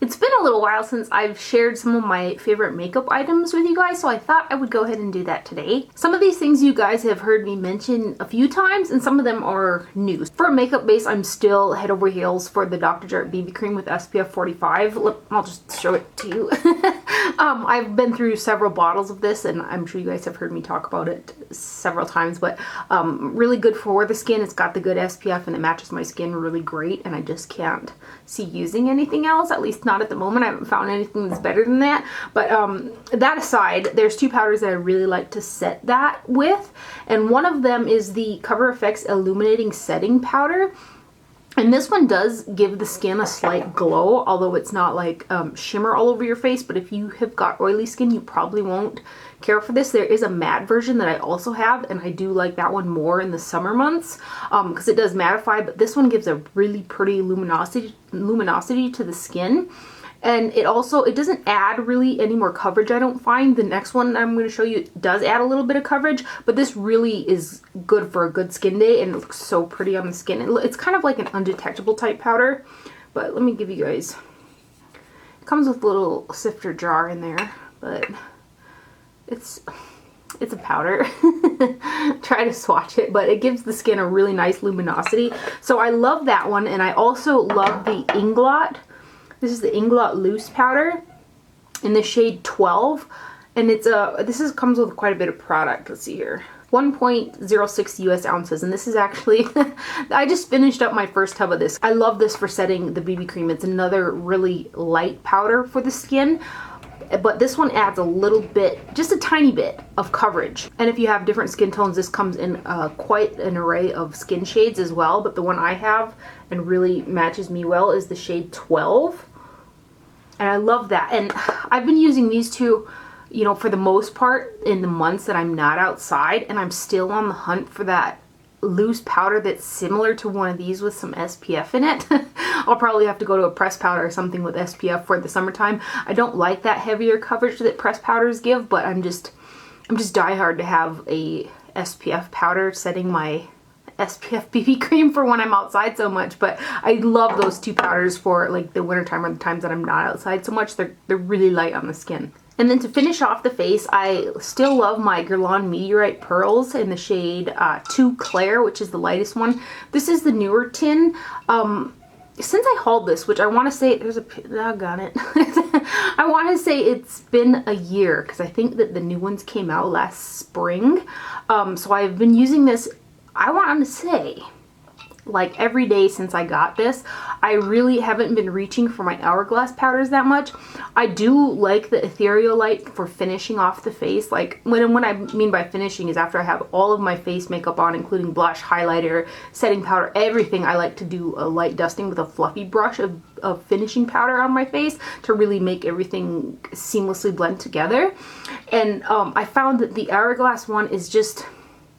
It's been a little while since I've shared some of my favorite makeup items with you guys, so I thought I would go ahead and do that today. Some of these things you guys have heard me mention a few times, and some of them are new. For a makeup base, I'm still head over heels for the Dr. Jart Bb Cream with SPF 45. Look, I'll just show it to you. I've been through several bottles of this, and I'm sure you guys have heard me talk about it several times, but really good for the skin. It's got the good SPF, and it matches my skin really great, and I just can't see using anything else, at least not at the moment. I haven't found anything that's better than that. But that aside, there's two powders that I really like to set that with, and one of them is the Cover FX Illuminating Setting Powder. And this one does give the skin a slight glow, although it's not like shimmer all over your face. But if you have got oily skin, you probably won't care for this. There is a matte version that I also have, and I do like that one more in the summer months because it does mattify. But this one gives a really pretty luminosity to the skin. And it doesn't add really any more coverage, I don't find. The next one I'm going to show you does add a little bit of coverage, but this really is good for a good skin day, and it looks so pretty on the skin. It's kind of like an undetectable type powder, but let me give you guys, it comes with a little sifter jar in there, but it's a powder. Try to swatch it, but it gives the skin a really nice luminosity. So I love that one, and I also love the Inglot. This is the Inglot Loose Powder in the shade 12, and comes with quite a bit of product. Let's see here. 1.06 US ounces, and this is actually, I just finished up my first tub of this. I love this for setting the BB cream. It's another really light powder for the skin, but this one adds a little bit, just a tiny bit of coverage. And if you have different skin tones, this comes in quite an array of skin shades as well, but the one I have and really matches me well is the shade 12. And I love that. And I've been using these two, you know, for the most part in the months that I'm not outside, and I'm still on the hunt for that loose powder that's similar to one of these with some SPF in it. I'll probably have to go to a pressed powder or something with SPF for the summertime. I don't like that heavier coverage that pressed powders give, but I'm just diehard to have a SPF powder setting my SPF BB cream for when I'm outside so much. But I love those two powders for like the wintertime or the times that I'm not outside so much. They're really light on the skin. And then to finish off the face, I still love my Guerlain Meteorite Pearls in the shade 2 Clair, which is the lightest one. This is the newer tin. Since I hauled this, which I want to say, doggone it. I want to say it's been a year, because I think that the new ones came out last spring. So I've been using this, I want to say, like every day since I got this. I really haven't been reaching for my Hourglass powders that much. I do like the Ethereal Light for finishing off the face. Like when I mean by finishing is after I have all of my face makeup on, including blush, highlighter, setting powder, everything. I like to do a light dusting with a fluffy brush of finishing powder on my face to really make everything seamlessly blend together. And I found that the Hourglass one is just,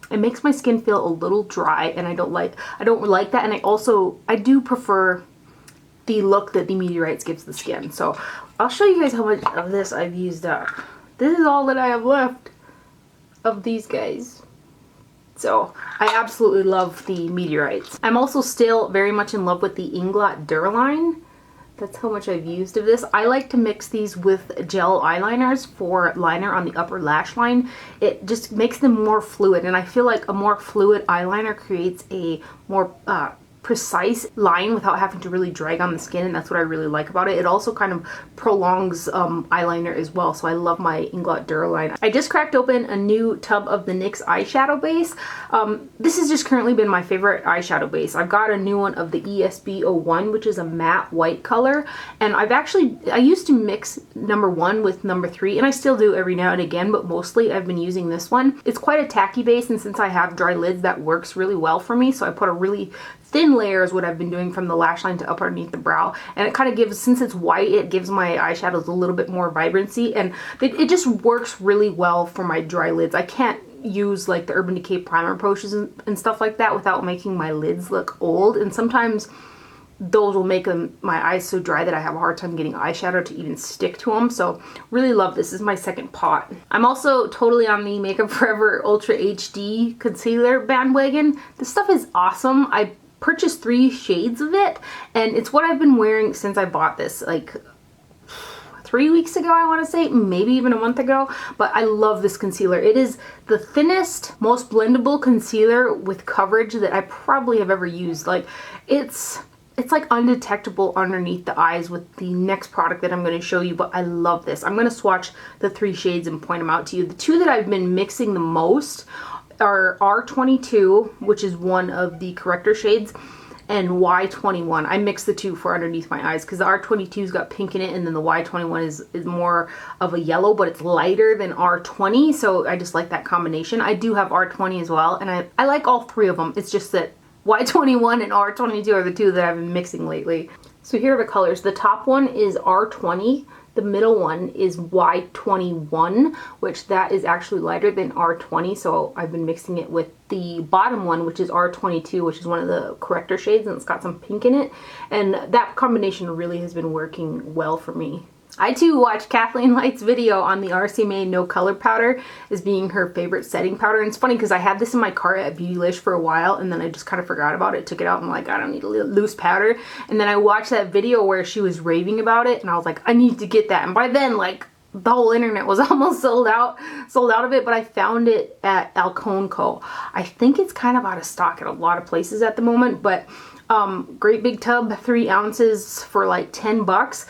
it makes my skin feel a little dry, and I don't like that. And I do prefer the look that the Meteorites gives the skin. So I'll show you guys how much of this I've used up. This is all that I have left of these guys. So I absolutely love the Meteorites. I'm also still very much in love with the Inglot Duraline. That's how much I've used of this. I like to mix these with gel eyeliners for liner on the upper lash line. It just makes them more fluid, and I feel like a more fluid eyeliner creates a more precise line without having to really drag on the skin, and that's what I really like about it. It also kind of prolongs eyeliner as well, so I love my Inglot Duraline. I just cracked open a new tub of the NYX Eyeshadow Base. This has just currently been my favorite eyeshadow base. I've got a new one of the ESB01, which is a matte white color, and I used to mix number 1 with number 3, and I still do every now and again, but mostly I've been using this one. It's quite a tacky base, and since I have dry lids, that works really well for me, so I put a really thin layer is what I've been doing from the lash line to up underneath the brow, and it kind of gives, since it's white, it gives my eyeshadows a little bit more vibrancy, and it just works really well for my dry lids. I can't use like the Urban Decay primer potions and stuff like that without making my lids look old, and sometimes those will make my eyes so dry that I have a hard time getting eyeshadow to even stick to them. So really love this. This is my second pot. I'm also totally on the Makeup Forever Ultra HD concealer bandwagon. This stuff is awesome. I purchased 3 shades of it, and it's what I've been wearing since I bought this. Like, 3 weeks ago, I want to say, maybe even a month ago, but I love this concealer. It is the thinnest, most blendable concealer with coverage that I probably have ever used. Like, it's like undetectable underneath the eyes with the next product that I'm going to show you, but I love this. I'm going to swatch the 3 shades and point them out to you. The 2 that I've been mixing the most are R22, which is one of the corrector shades, and Y21. I mix the 2 for underneath my eyes because the R22's got pink in it, and then the Y21 is more of a yellow, but it's lighter than R20, so I just like that combination. I do have R20 as well, and I like all 3 of them. It's just that Y21 and R22 are the 2 that I've been mixing lately. So here are the colors. The top one is R20. The middle one is Y21, which that is actually lighter than R20, so I've been mixing it with the bottom one, which is R22, which is one of the corrector shades, and it's got some pink in it. And that combination really has been working well for me. I too watched Kathleen Light's video on the RCMA No Color Powder as being her favorite setting powder. And it's funny because I had this in my cart at Beautylish for a while, and then I just kind of forgot about it, took it out, and I'm like, I don't need a loose powder. And then I watched that video where she was raving about it, and I was like, I need to get that. And by then, like, the whole internet was almost sold out of it, but I found it at Alcone Co. I think it's kind of out of stock at a lot of places at the moment, but great big tub, 3 ounces for like 10 bucks.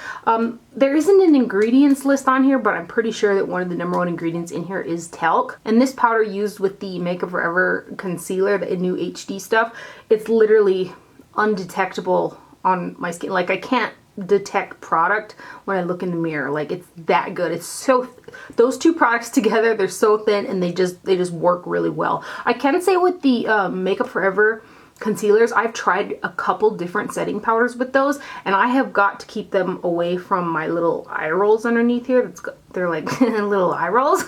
There isn't an ingredients list on here, but I'm pretty sure that one of the #1 ingredients in here is talc. And this powder used with the Makeup Forever concealer, the new HD stuff, it's literally undetectable on my skin. Like, I can't detect product when I look in the mirror. Like, it's that good. It's so those 2 products together, they're so thin, and they just work really well. I can say with the Makeup Forever concealers, I've tried a couple different setting powders with those, and I have got to keep them away from my little eye rolls underneath here. They're like little eye rolls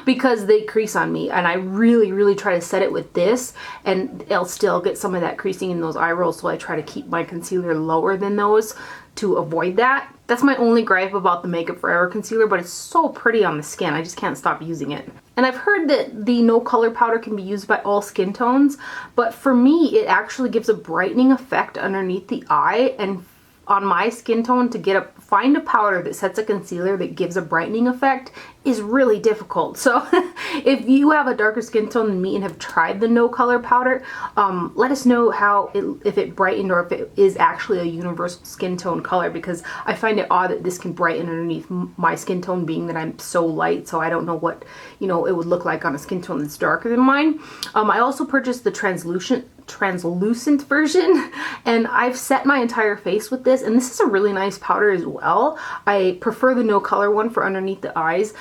because they crease on me, and I really try to set it with this, and I'll still get some of that creasing in those eye rolls, so I try to keep my concealer lower than those to avoid that. That's my only gripe about the Makeup Forever concealer, but it's so pretty on the skin. I just can't stop using it. And I've heard that the No Color Powder can be used by all skin tones, but for me, it actually gives a brightening effect underneath the eye, and on my skin tone to find a powder that sets a concealer that gives a brightening effect is really difficult. So if you have a darker skin tone than me and have tried the No Color Powder, let us know if it brightened or if it is actually a universal skin tone color, because I find it odd that this can brighten underneath my skin tone, being that I'm so light, so I don't know what it would look like on a skin tone that's darker than mine. I also purchased the translucent version, and I've set my entire face with this, and this is a really nice powder as well. I prefer the No Color one for underneath the eyes,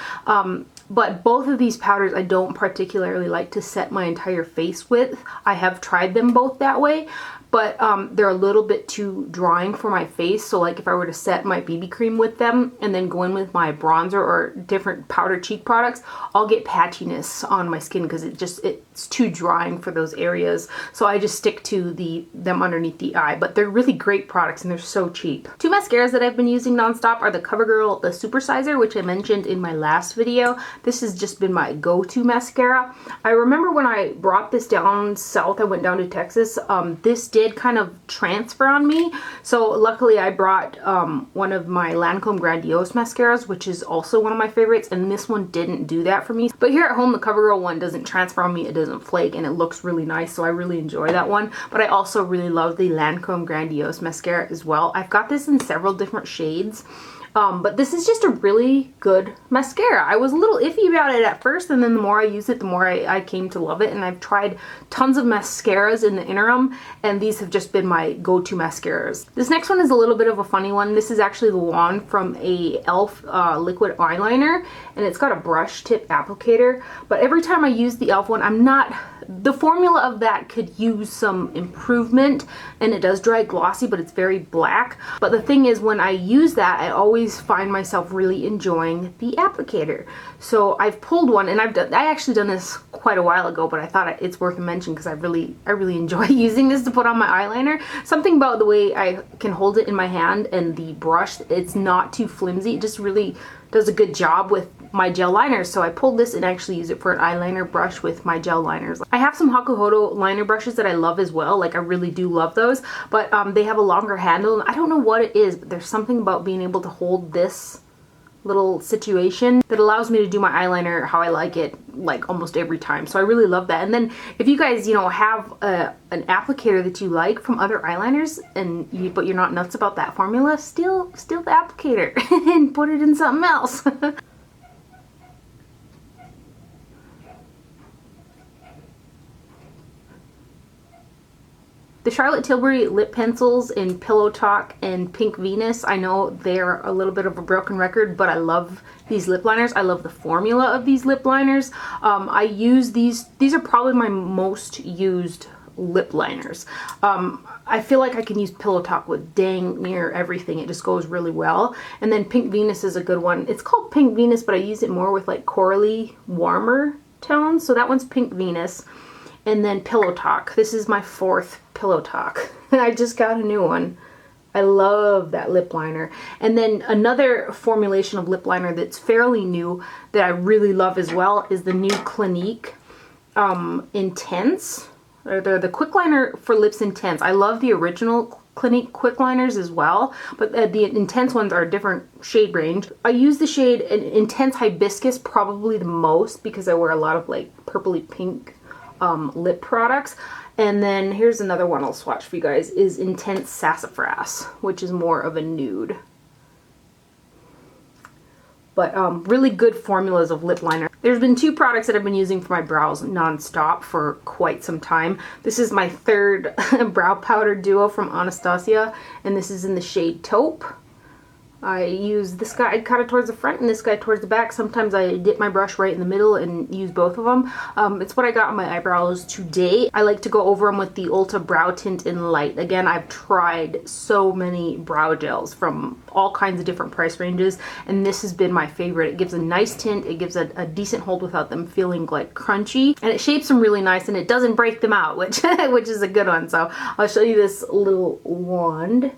but both of these powders I don't particularly like to set my entire face with. I have tried them both that way, but they're a little bit too drying for my face. So like if I were to set my BB cream with them and then go in with my bronzer or different powder cheek products, I'll get patchiness on my skin because it's too drying for those areas. So I just stick to them underneath the eye. But they're really great products, and they're so cheap. 2 mascaras that I've been using nonstop are the CoverGirl the Supersizer, which I mentioned in my last video. This has just been my go-to mascara. I remember when I brought this down south, I went down to Texas, this did kind of transfer on me. So luckily I brought one of my Lancome Grandiose mascaras, which is also one of my favorites, and this one didn't do that for me. But here at home, the CoverGirl one doesn't transfer on me, it doesn't flake, and it looks really nice, so I really enjoy that one. But I also really love the Lancome Grandiose mascara as well. I've got this in several different shades. But this is just a really good mascara. I was a little iffy about it at first, and then the more I use it, the more I came to love it. And I've tried tons of mascaras in the interim, and these have just been my go-to mascaras. This next one is a little bit of a funny one. This is actually the wand from a e.l.f. Liquid Eyeliner, and it's got a brush tip applicator. But every time I use the e.l.f. one, the formula of that could use some improvement, and it does dry glossy, but it's very black. But the thing is, when I use that, I always find myself really enjoying the applicator. So I've pulled one, and I actually done this quite a while ago, but I thought it's worth a mention because I really enjoy using this to put on my eyeliner. Something about the way I can hold it in my hand and the brush, it's not too flimsy. It just really does a good job with my gel liners. So I pulled this and actually use it for an eyeliner brush with my gel liners. I have some Hakuhodo liner brushes that I love as well. Like, I really do love those, but they have a longer handle, and I don't know what it is, but there's something about being able to hold this little situation that allows me to do my eyeliner how I like it, like almost every time. So I really love that. And then if you guys, you know, have an applicator that you like from other eyeliners but you're not nuts about that formula, steal the applicator and put it in something else. The Charlotte Tilbury lip pencils in Pillow Talk and Pink Venus, I know they're a little bit of a broken record, but I love these lip liners. I love the formula of these lip liners. I use these are probably my most used lip liners. I feel like I can use Pillow Talk with dang near everything. It just goes really well. And then Pink Venus is a good one. It's called Pink Venus, but I use it more with like corally, warmer tones. So that one's Pink Venus. And then Pillow Talk. This is my 4th Pillow Talk. I just got a new one. I love that lip liner. And then another formulation of lip liner that's fairly new that I really love as well is the new Clinique Intense. Or the quick liner for lips Intense. I love the original Clinique quick liners as well, but the Intense ones are a different shade range. I use the shade Intense Hibiscus probably the most because I wear a lot of like purpley pink lip products. And then here's another one I'll swatch for you guys, is Intense Sassafras, which is more of a nude. But really good formulas of lip liner. There's been 2 products that I've been using for my brows non-stop for quite some time. This is my 3rd brow powder duo from Anastasia, and this is in the shade Taupe. I use this guy kind of towards the front and this guy towards the back. Sometimes I dip my brush right in the middle and use both of them. It's what I got on my eyebrows today. I like to go over them with the Ulta Brow Tint in Light. Again, I've tried so many brow gels from all kinds of different price ranges, and this has been my favorite. It gives a nice tint, it gives a decent hold without them feeling like crunchy, and it shapes them really nice and it doesn't break them out, which is a good one. So I'll show you this little wand.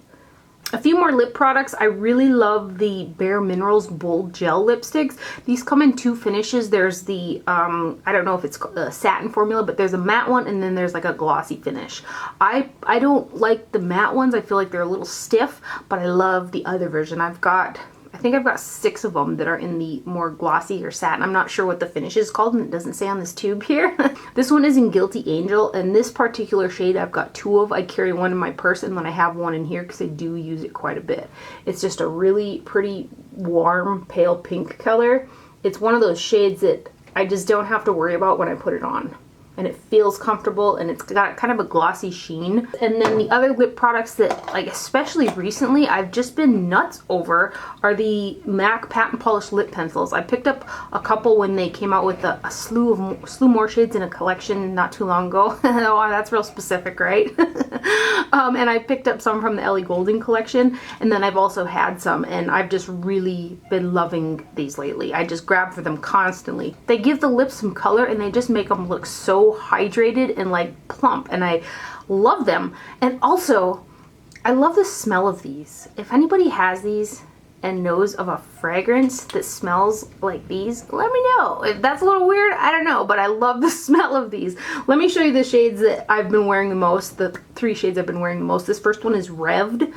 A few more lip products. I really love the Bare Minerals Bold Gel lipsticks. These come in 2 finishes. There's the, I don't know if it's a satin formula, but there's a matte one and then there's like a glossy finish. I don't like the matte ones. I feel like they're a little stiff, but I love the other version. I think I've got 6 of them that are in the more glossy or satin. I'm not sure what the finish is called and it doesn't say on this tube here. This one is in Guilty Angel, and this particular shade I've got 2 of. I carry one in my purse and then I have one in here because I do use it quite a bit. It's just a really pretty warm pale pink color. It's one of those shades that I just don't have to worry about when I put it on. And it feels comfortable and it's got kind of a glossy sheen. And then the other lip products that, like, especially recently I've just been nuts over are the MAC Patent Polished Lip Pencils. I picked up a couple when they came out with a slew more shades in a collection not too long ago. Oh, that's real specific, right? And I picked up some from the Ellie Goulding collection, and then I've also had some, and I've just really been loving these lately. I just grab for them constantly. They give the lips some color and they just make them look so hydrated and like plump, and I love them. And also I love the smell of these. If anybody has these and knows of a fragrance that smells like these, let me know. If that's a little weird, I don't know, but I love the smell of these. Let me show you the shades that I've been wearing the most, the 3 shades I've been wearing the most. This first one is Revved,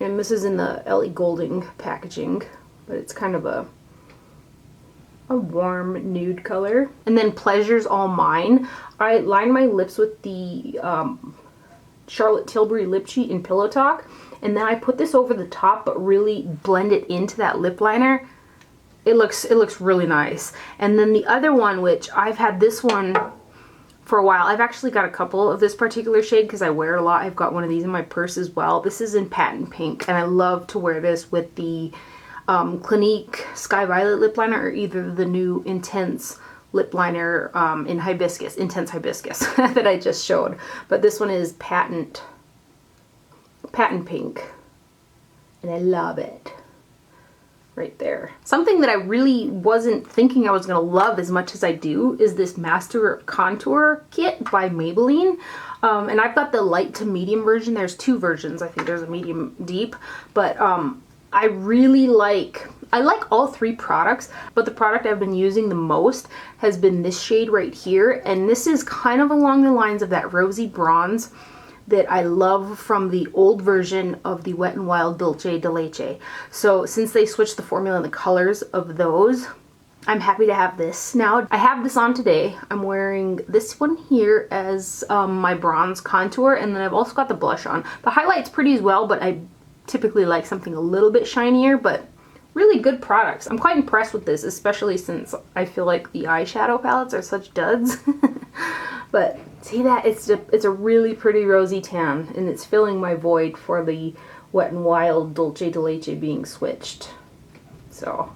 and this is in the Ellie Goulding packaging, but it's kind of a warm nude color. And then Pleasure's All Mine. I line my lips with the Charlotte Tilbury Lip Cheat in Pillow Talk, and then I put this over the top but really blend it into that lip liner. It looks really nice. And then the other one, which I've had this one for a while. I've actually got a couple of this particular shade because I wear it a lot. I've got one of these in my purse as well. This is in Patent Pink, and I love to wear this with the Clinique Sky Violet lip liner, or either the new Intense lip liner in Hibiscus, Intense Hibiscus that I just showed. But this one is Patent Pink, and I love it. Right there. Something that I really wasn't thinking I was going to love as much as I do is this Master Contour Kit by Maybelline. And I've got the light to medium version. There's 2 versions. I think there's a medium deep. But I really like all 3 products, but the product I've been using the most has been this shade right here. And this is kind of along the lines of that rosy bronze that I love from the old version of the Wet n Wild Dulce de Leche. So since they switched the formula and the colors of those, I'm happy to have this now. I have this on today. I'm wearing this one here as my bronze contour, and then I've also got the blush on. The highlight's pretty as well, but I typically like something a little bit shinier, but really good products. I'm quite impressed with this, especially since I feel like the eyeshadow palettes are such duds. But see that? It's a really pretty rosy tan, and it's filling my void for the Wet n Wild Dulce de Leche being switched. So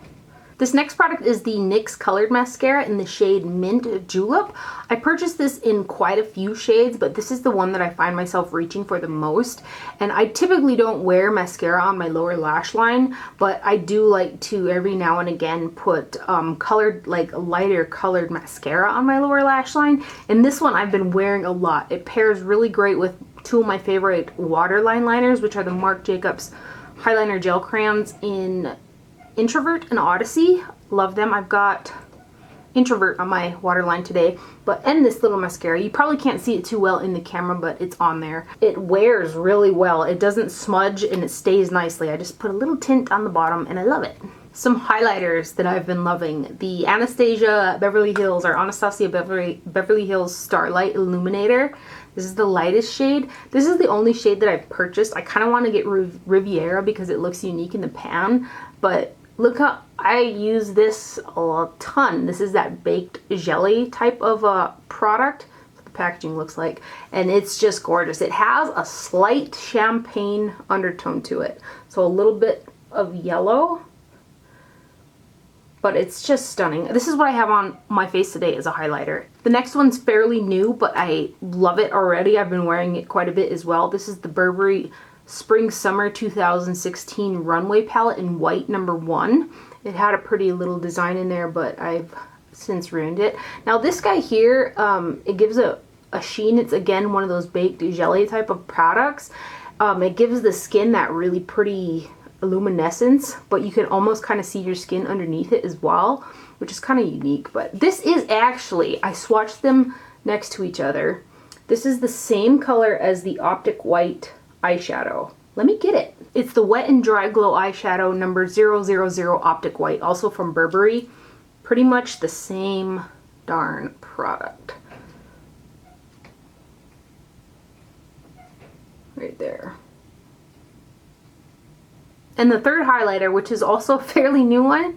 this next product is the NYX Colored Mascara in the shade Mint Julep. I purchased this in quite a few shades, but this is the one that I find myself reaching for the most. And I typically don't wear mascara on my lower lash line, but I do like to every now and again put colored, like lighter colored mascara on my lower lash line. And this one I've been wearing a lot. It pairs really great with two of my favorite waterline liners, which are the Marc Jacobs Highliner Gel Crayons in Introvert and Odyssey. Love them. I've got Introvert on my waterline today, and this little mascara. You probably can't see it too well in the camera, but it's on there. It wears really well. It doesn't smudge and it stays nicely. I just put a little tint on the bottom and I love it. Some highlighters that I've been loving. The Anastasia Beverly Hills, or Anastasia Beverly Hills Starlight Illuminator. This is the lightest shade. This is the only shade that I've purchased. I kind of want to get Riviera because it looks unique in the pan, but look how I use this a ton. This is that baked jelly type of product. That's what the packaging looks like. And it's just gorgeous. It has a slight champagne undertone to it. So a little bit of yellow. But it's just stunning. This is what I have on my face today as a highlighter. The next one's fairly new, but I love it already. I've been wearing it quite a bit as well. This is the Burberry Spring Summer 2016 Runway Palette in white #1. It had a pretty little design in there, but I've since ruined it. Now this guy here, it gives a sheen. It's again one of those baked jelly type of products. It gives the skin that really pretty luminescence, but you can almost kind of see your skin underneath it as well, which is kind of unique. But this is actually, I swatched them next to each other. This is the same color as the Optic White eyeshadow. Let me get it. It's the Wet n Dry Glow eyeshadow number 000 Optic White, also from Burberry. Pretty much the same darn product. Right there. And the third highlighter, which is also a fairly new one,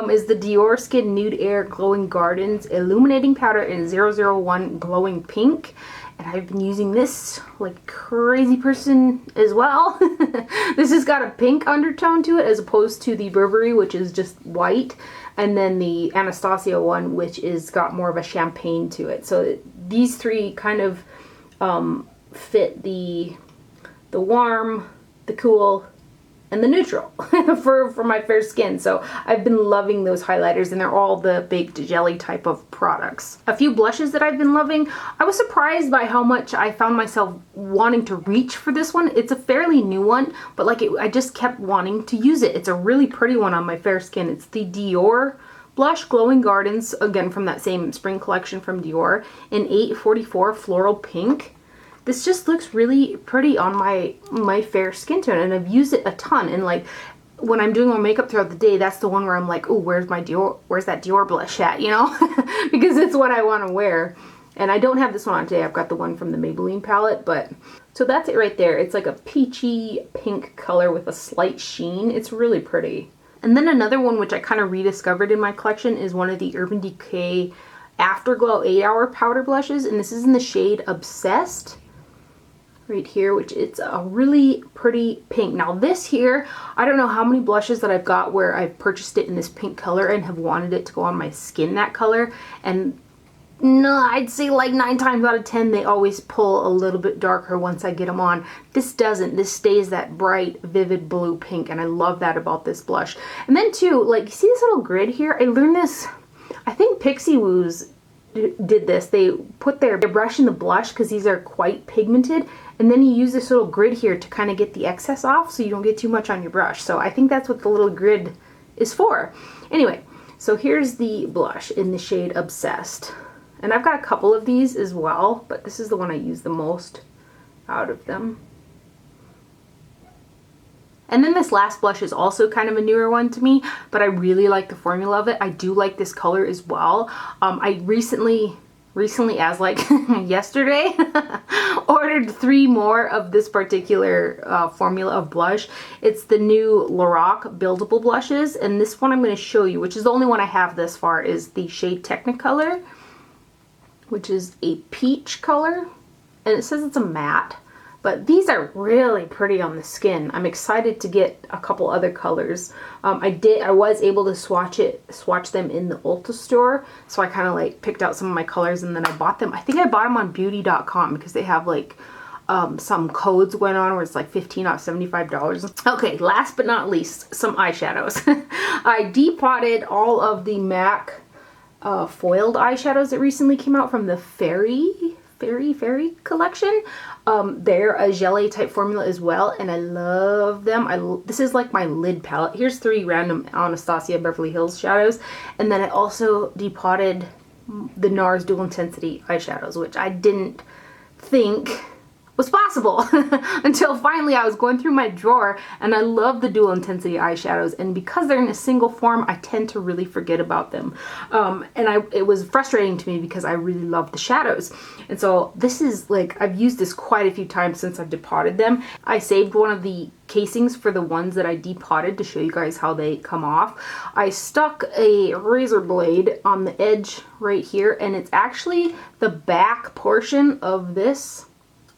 is the Dior Skin Nude Air Glowing Gardens Illuminating Powder in 001 Glowing Pink. And I've been using this like a crazy person as well. This has got a pink undertone to it as opposed to the Burberry, which is just white. And then the Anastasia one, which is got more of a champagne to it. So these three kind of fit the warm, the cool, and the neutral for my fair skin. So I've been loving those highlighters, and they're all the baked jelly type of products. A few blushes that I've been loving. I was surprised by how much I found myself wanting to reach for this one. It's a fairly new one, but like I just kept wanting to use it. It's a really pretty one on my fair skin. It's the Dior Blush Glowing Gardens, again from that same spring collection from Dior, in 844 Floral Pink. This just looks really pretty on my fair skin tone, and I've used it a ton. And like when I'm doing my makeup throughout the day, that's the one where I'm like, oh, where's that Dior blush at, you know? Because it's what I want to wear. And I don't have this one on today. I've got the one from the Maybelline palette, but so that's it right there. It's like a peachy pink color with a slight sheen. It's really pretty. And then another one which I kind of rediscovered in my collection is one of the Urban Decay Afterglow 8-Hour Powder Blushes, and this is in the shade Obsessed. Right here, which it's a really pretty pink. Now this here, I don't know how many blushes that I've got where I've purchased it in this pink color and have wanted it to go on my skin that color, and no, I'd say like 9 times out of 10 they always pull a little bit darker once I get them on. This doesn't. This stays that bright, vivid blue pink, and I love that about this blush. And then too, like, you see this little grid here? I learned this, I think Pixie Woos did this. They put their brush in the blush because these are quite pigmented, and then you use this little grid here to kind of get the excess off so you don't get too much on your brush. So I think that's what the little grid is for. Anyway, so here's the blush in the shade Obsessed. And I've got a couple of these as well, but this is the one I use the most. out of them. And then this last blush is also kind of a newer one to me, but I really like the formula of it. I do like this color as well. I recently as like yesterday, ordered 3 more of this particular formula of blush. It's the new Lorac buildable blushes, and this one I'm going to show you, which is the only one I have this far, is the shade Technicolor, which is a peach color, and it says it's a matte. But these are really pretty on the skin. I'm excited to get a couple other colors. I was able to swatch them in the Ulta store. So I kind of like picked out some of my colors and then I bought them. I think I bought them on beauty.com because they have like some codes going on where it's like 15 off $75. Okay, last but not least, some eyeshadows. I depotted all of the MAC foiled eyeshadows that recently came out from the Fairy collection. They're a gelée type formula as well, and I love them. This is like my lid palette. Here's 3 random Anastasia Beverly Hills shadows, and then I also depotted the Nars Dual Intensity eyeshadows, which I didn't think was possible until finally I was going through my drawer, and I love the Dual Intensity eyeshadows, and because they're in a single form I tend to really forget about them, it was frustrating to me because I really love the shadows. And so this is like, I've used this quite a few times since I've depotted them. I saved one of the casings for the ones that I depotted to show you guys how they come off. I stuck a razor blade on the edge right here, and it's actually the back portion of this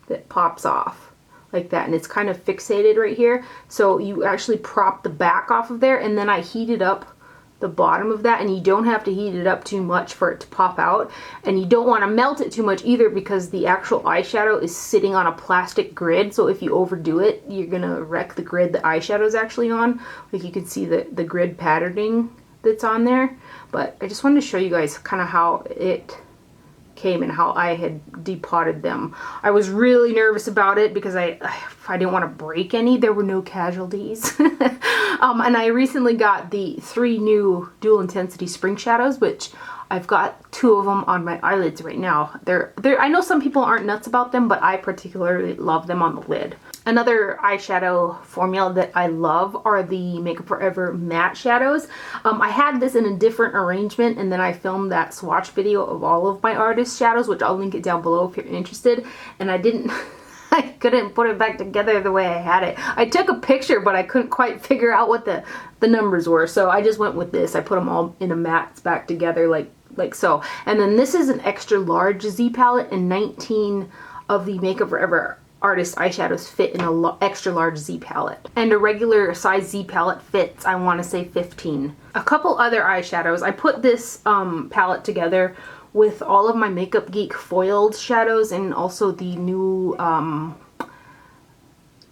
that pops off like that, and it's kind of fixated right here, so you actually prop the back off of there, and then I heated up the bottom of that, and you don't have to heat it up too much for it to pop out, and you don't want to melt it too much either because the actual eyeshadow is sitting on a plastic grid, so if you overdo it you're gonna wreck the grid the eyeshadow is actually on. Like you can see the grid patterning that's on there, but I just wanted to show you guys kind of how it came and how I had depotted them. I was really nervous about it because I didn't want to break any. There were no casualties. And I recently got the 3 new Dual Intensity Spring Shadows, which I've got 2 of them on my eyelids right now. I know some people aren't nuts about them, but I particularly love them on the lid. Another eyeshadow formula that I love are the Makeup Forever matte shadows. I had this in a different arrangement, and then I filmed that swatch video of all of my artist shadows, which I'll link it down below if you're interested. And I couldn't put it back together the way I had it. I took a picture, but I couldn't quite figure out what the numbers were, so I just went with this. I put them all in a matte back together like so. And then this is an extra large Z palette, and 19 of the Makeup Forever artist eyeshadows fit in a extra large Z palette, and a regular size Z palette fits, I want to say, 15. A couple other eyeshadows. I put this palette together with all of my Makeup Geek foiled shadows and also the new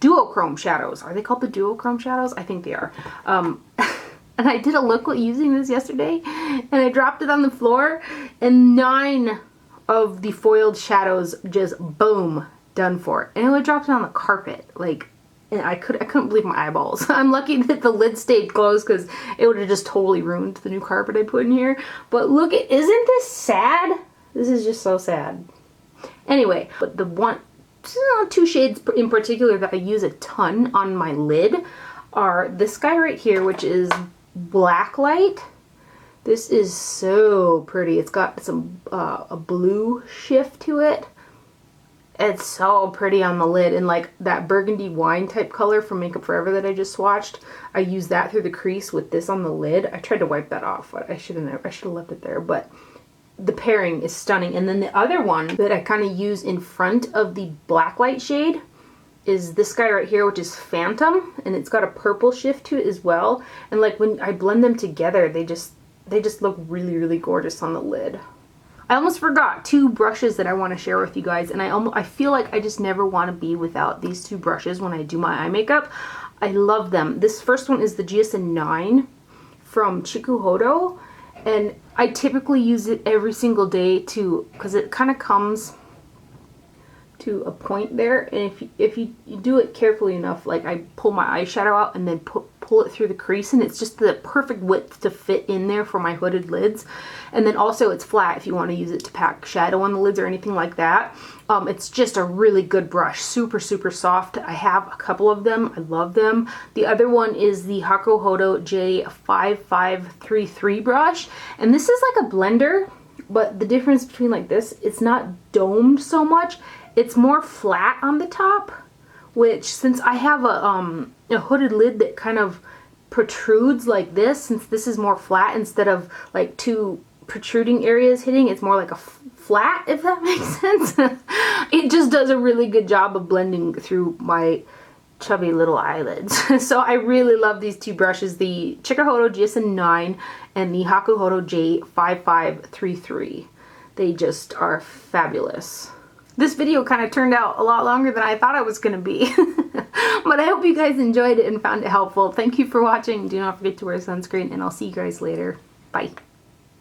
duochrome shadows. Are they called the duochrome shadows? I think they are. And I did a look using this yesterday, and I dropped it on the floor, and 9 of the foiled shadows just boom, done for. And it dropped it on the carpet, like, and I couldn't believe my eyeballs. I'm lucky that the lid stayed closed because it would have just totally ruined the new carpet I put in here. But look, isn't this sad? This is just so sad. Anyway, but the 2 shades in particular that I use a ton on my lid are this guy right here, which is Blacklight. This is so pretty. It's got some a blue shift to it. It's so pretty on the lid, and like that burgundy wine type color from Makeup Forever that I just swatched, I used that through the crease with this on the lid. I tried to wipe that off, but I should have left it there, but the pairing is stunning. And then the other one that I kind of use in front of the Blacklight shade is this guy right here, which is Phantom, and it's got a purple shift to it as well. And like when I blend them together, they just look really, really gorgeous on the lid. I almost forgot 2 brushes that I want to share with you guys, and I feel like I just never want to be without these 2 brushes when I do my eye makeup. I love them. This first one is the GSN 9 from Chikuhodo, and I typically use it every single day because it kind of comes to a point there, and if you do it carefully enough, like I pull my eyeshadow out and then pull it through the crease, and it's just the perfect width to fit in there for my hooded lids. And then also it's flat if you want to use it to pack shadow on the lids or anything like that. It's just a really good brush, super soft. I have a couple of them, I love them. The other one is the Hakuhodo J5533 brush, and this is like a blender, but the difference between like this, it's not domed so much, it's more flat on the top, which since I have a hooded lid that kind of protrudes like this, since this is more flat instead of like two protruding areas hitting, it's more like a flat, if that makes sense. It just does a really good job of blending through my chubby little eyelids. So I really love these two brushes, the Chikuhodo GSN9 and the Hakuhodo J5533. They just are fabulous. This video kind of turned out a lot longer than I thought it was going to be. But I hope you guys enjoyed it and found it helpful. Thank you for watching. Do not forget to wear sunscreen, and I'll see you guys later. Bye.